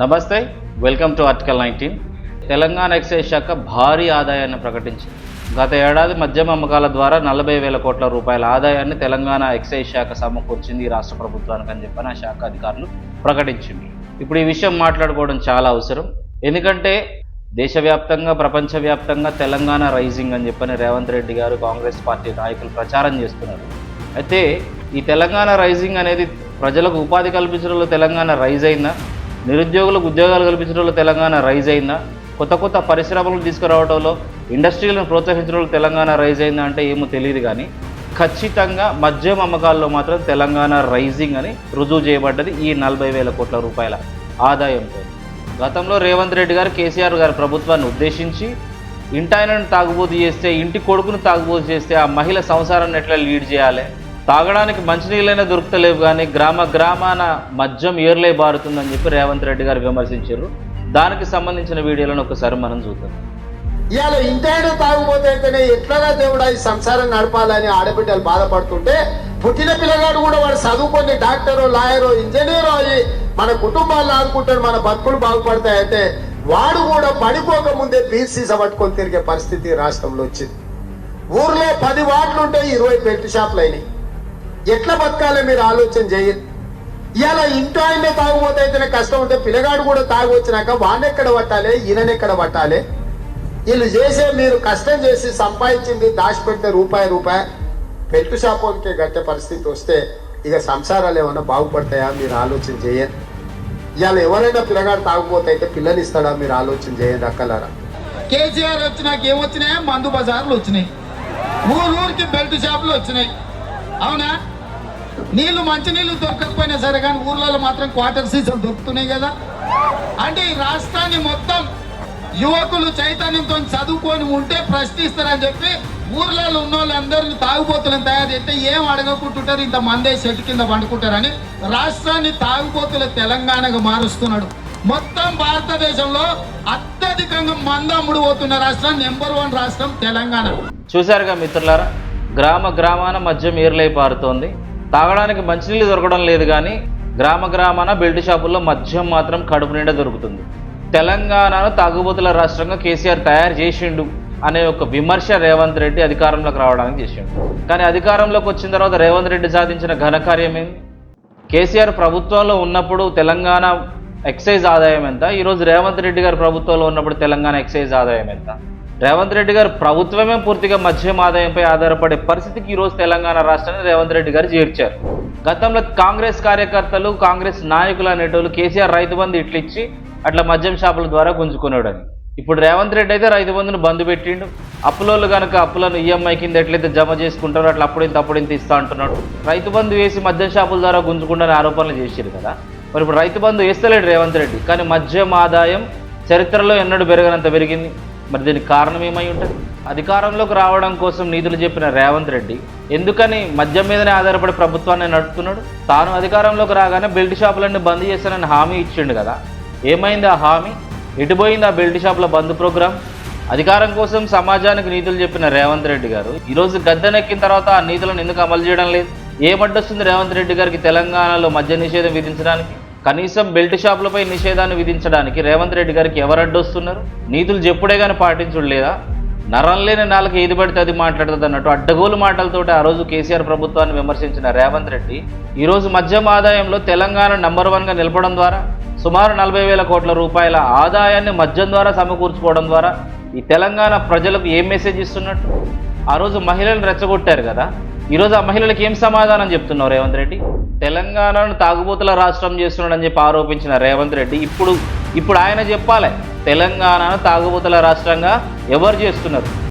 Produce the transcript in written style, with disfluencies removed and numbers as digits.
నమస్తే, welcome to article 19. Telangana excise శాఖ భారీ ఆదాయాన్ని ప్రకటించింది. గత ఏడాది మద్యం అమ్మకాల ద్వారా 40,000 కోట్ల రూపాయల ఆదాయాన్ని తెలంగాణ ఎక్సైజ్ శాఖ సమకూర్చింది ఈ రాష్ట్ర ప్రభుత్వానికి అని చెప్పని ఆ శాఖ అధికారులు ప్రకటించింది. ఇప్పుడు ఈ విషయం మాట్లాడుకోవడం చాలా అవసరం. ఎందుకంటే దేశవ్యాప్తంగా ప్రపంచవ్యాప్తంగా తెలంగాణ రైజింగ్ అని చెప్పని రేవంత్ రెడ్డి గారు కాంగ్రెస్ పార్టీ నాయకులు ప్రచారం చేస్తున్నారు. అయితే ఈ తెలంగాణ రైజింగ్ అనేది ప్రజలకు ఉపాధి కల్పించడంలో తెలంగాణ రైజ్ అయిందా, నిరుద్యోగులకు ఉద్యోగాలు కల్పించడంలో తెలంగాణ రైజ్ అయిందా, కొత్త కొత్త పరిశ్రమలు తీసుకురావడంలో ఇండస్ట్రీలను ప్రోత్సహించడంలో తెలంగాణ రైజ్ అయిందా అంటే ఏమో తెలియదు. కానీ ఖచ్చితంగా మద్యం అమ్మకాల్లో మాత్రం తెలంగాణ రైజింగ్ అని రుజువు చేయబడ్డది ఈ 40,000 కోట్ల రూపాయల ఆదాయంతో. గతంలో రేవంత్ రెడ్డి గారు కేసీఆర్ గారి ప్రభుత్వాన్ని ఉద్దేశించి ఇంటాయనను తాగుబోతు చేస్తే, ఇంటి కొడుకును తాగుబోతు చేస్తే ఆ మహిళ సంసారాన్ని ఎట్లా లీడ్ చేయాలి, తాగడానికి మంచినీళ్ళైనా దొరుకుతలేవు కానీ గ్రామాన మద్యం ఏర్లై బారుతుందని చెప్పి రేవంత్ రెడ్డి గారు విమర్శించారు. దానికి సంబంధించిన వీడియోలను ఒకసారి మనం చూద్దాం. ఇవాళ ఇంటైనా తాగుపోతేనే ఎట్లా దేవుడా ఈ సంసారం నడపాలని ఆడబిడ్డలు బాధపడుతుంటే, పుట్టిన పిల్లగాడు కూడా వాడు చదువుకొని డాక్టరో లాయరో ఇంజనీరో అయ్యి మన కుటుంబాలను ఆదుకుంటాడు, మన బతుకులు బాగుపడతాయంటే వాడు కూడా పడిపోక ముందే పీసీస పట్టుకొని తిరిగే పరిస్థితి రాష్ట్రంలో వచ్చింది. ఊర్లో 10 వార్డులు ఉంటాయి, 20 బెల్ట్ షాపులు అయినాయి. ఎట్లా బతకాలి మీరు ఆలోచన చేయండి. ఇవాళ ఇంట్లో ఆయనే తాగుపోతేనే కష్టం ఉంటే పిల్లగాడు కూడా తాగి వచ్చినాక వాడినెక్కడ పట్టాలి, ఈయనెక్కడ పట్టాలి? వీళ్ళు చేసే మీరు కష్టం చేసి సంపాదించింది దాచిపెడితే రూపాయి బెల్ట్ షాపుకే గట్టే పరిస్థితి వస్తే ఇక సంసారాలు ఏమన్నా బాగుపడతాయా మీరు ఆలోచన చేయండి. ఇవాళ ఎవరైనా పిల్లగాడు తాగుపోతే అయితే పిల్లనిస్తాడా మీరు ఆలోచన చేయండి అక్కలారా. కేసీఆర్ వచ్చినాక ఏమొచ్చినాయా? మందు బజార్లు వచ్చినాయి, ఊరికి బెల్ట్ షాపులు వచ్చినాయి. అవునా? నీళ్లు మంచి నీళ్లు దొరకకపోయినా సరే కానీ ఊర్లలో మాత్రం క్వార్టర్ సీజన్ దొరుకుతున్నాయి కదా. అంటే ఈ రాష్ట్రాన్ని మొత్తం యువకులు చైతన్యంతో చదువుకొని ఉంటే ప్రశ్నిస్తారని చెప్పి ఊర్లలో ఉన్న వాళ్ళందరినీ తాగుబోతులను తయారు చేస్తే ఏం అడగకుంటుంటారు, ఇంత మందే చెట్టు కింద పండుకుంటారని రాష్ట్రాన్ని తాగుబోతుల తెలంగాణగా మారుస్తున్నాడు. మొత్తం భారతదేశంలో అత్యధికంగా మందమ్ముడు పోతున్న రాష్ట్రం నెంబర్ 1 రాష్ట్రం తెలంగాణ. చూశారుగా మిత్రులారా, గ్రామాన మద్యం ఏర్లై పారుతోంది. తాగడానికి మంచినీళ్ళు దొరకడం లేదు కానీ గ్రామాన బెల్ట్ షాపుల్లో మద్యం మాత్రం కడుపు నిండా దొరుకుతుంది. తెలంగాణను తాగుబోతుల రాష్ట్రంగా కేసీఆర్ తయారు చేసిండు అనే ఒక విమర్శ రేవంత్ రెడ్డి అధికారంలోకి రావడానికి చేసిండు. కానీ అధికారంలోకి వచ్చిన తర్వాత రేవంత్ రెడ్డి సాధించిన ఘనకార్యం ఏంది? కేసీఆర్ ప్రభుత్వంలో ఉన్నప్పుడు తెలంగాణ ఎక్సైజ్ ఆదాయం ఎంత, ఈరోజు రేవంత్ రెడ్డి గారు ప్రభుత్వంలో ఉన్నప్పుడు తెలంగాణ ఎక్సైజ్ ఆదాయం ఎంత? రేవంత్ రెడ్డి గారు ప్రభుత్వమే పూర్తిగా మద్యం ఆదాయంపై ఆధారపడే పరిస్థితికి ఈరోజు తెలంగాణ రాష్ట్రాన్ని రేవంత్ రెడ్డి గారు చేర్చారు. గతంలో కాంగ్రెస్ కార్యకర్తలు, కాంగ్రెస్ నాయకులు అనేటోళ్ళు కేసీఆర్ రైతు బంధు ఇట్లిచ్చి అట్లా మద్యం షాపుల ద్వారా గుంజుకున్నాడని. ఇప్పుడు రేవంత్ రెడ్డి అయితే రైతు బంధును బంధు పెట్టిండు. అప్పులోళ్ళు కనుక అప్పులను ఈఎంఐ కింద ఎట్లయితే జమ చేసుకుంటారో అట్లా అప్పుడింత ఇస్తా అంటున్నాడు. రైతు బంధు వేసి మద్యం షాపుల ద్వారా గుంజుకుంటారని ఆరోపణలు చేశారు కదా. మరి ఇప్పుడు రైతు బంధు వేస్తలేడు రేవంత్ రెడ్డి, కానీ మద్యం ఆదాయం చరిత్రలో ఎన్నడూ పెరగనంత పెరిగింది. మరి దీనికి కారణం ఏమై ఉంటుంది? అధికారంలోకి రావడం కోసం నీతులు చెప్పిన రేవంత్ రెడ్డి ఎందుకని మద్యం మీదనే ఆధారపడి ప్రభుత్వాన్ని నడుపుతున్నాడు? తాను అధికారంలోకి రాగానే బెల్ట్ షాపులన్నీ బంద్ చేస్తానని హామీ ఇచ్చిండు కదా. ఏమైంది ఆ హామీ? ఎటుపోయింది ఆ బెల్ట్ షాపుల బంద్ ప్రోగ్రాం? అధికారం కోసం సమాజానికి నీతులు చెప్పిన రేవంత్ రెడ్డి గారు ఈరోజు గద్దెనెక్కిన తర్వాత ఆ నీతులను ఎందుకు అమలు చేయడం లేదు? ఏమడ్డొస్తుంది రేవంత్ రెడ్డి గారికి తెలంగాణలో మద్య నిషేధం విధించడానికి? కనీసం బెల్ట్ షాపులపై నిషేధాన్ని విధించడానికి రేవంత్ రెడ్డి గారికి ఎవరు అడ్డొస్తున్నారు? నీతులు చెప్పుడే కానీ పాటించుడు లేదా? నరం లేని నాలుగు ఏది పడితే అది మాట్లాడుతుంది అన్నట్టు అడ్డగోలు మాటలతోటి ఆ రోజు కేసీఆర్ ప్రభుత్వాన్ని విమర్శించిన రేవంత్ రెడ్డి ఈరోజు మద్యం ఆదాయంలో తెలంగాణ నెంబర్ 1గా నిలపడం ద్వారా సుమారు 40,000 కోట్ల రూపాయల ఆదాయాన్ని మద్యం ద్వారా సమకూర్చుకోవడం ద్వారా ఈ తెలంగాణ ప్రజలకు ఏం మెసేజ్ ఇస్తున్నట్టు? ఆ రోజు మహిళలను రెచ్చగొట్టారు కదా, ఈరోజు ఆ మహిళలకు ఏం సమాధానం చెప్తున్నారు రేవంత్ రెడ్డి? తెలంగాణను తాగుబోతుల రాష్ట్రం చేస్తున్నాడని చెప్పి ఆరోపించిన రేవంత్ రెడ్డి ఇప్పుడు ఆయన చెప్పాలి తెలంగాణను తాగుబోతుల రాష్ట్రంగా ఎవరు చేస్తున్నారు?